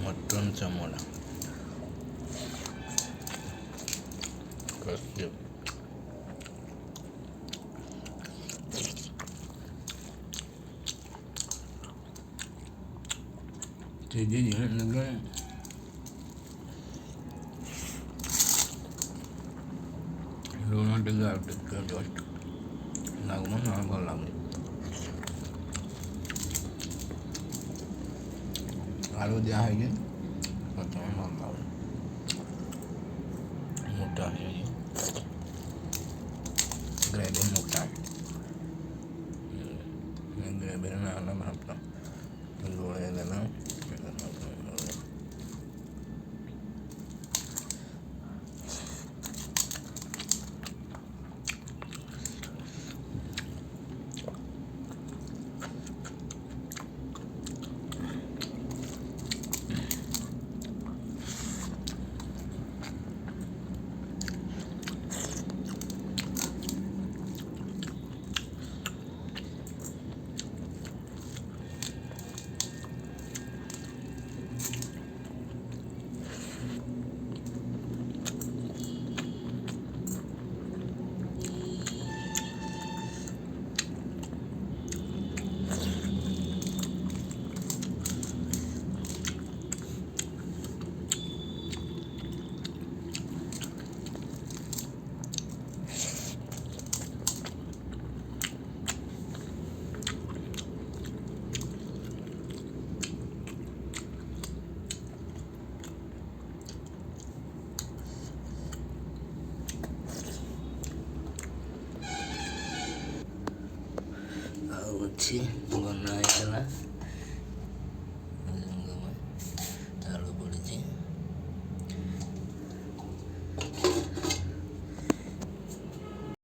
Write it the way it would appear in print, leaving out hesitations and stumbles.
मटनचा मोडा कसे jadi dengan luna dengar dekat lagu mana apa lagu kalau dia aja macam mana mudah ya grade mudah grade benar nama apa boleh dalam Uci mengenai adalah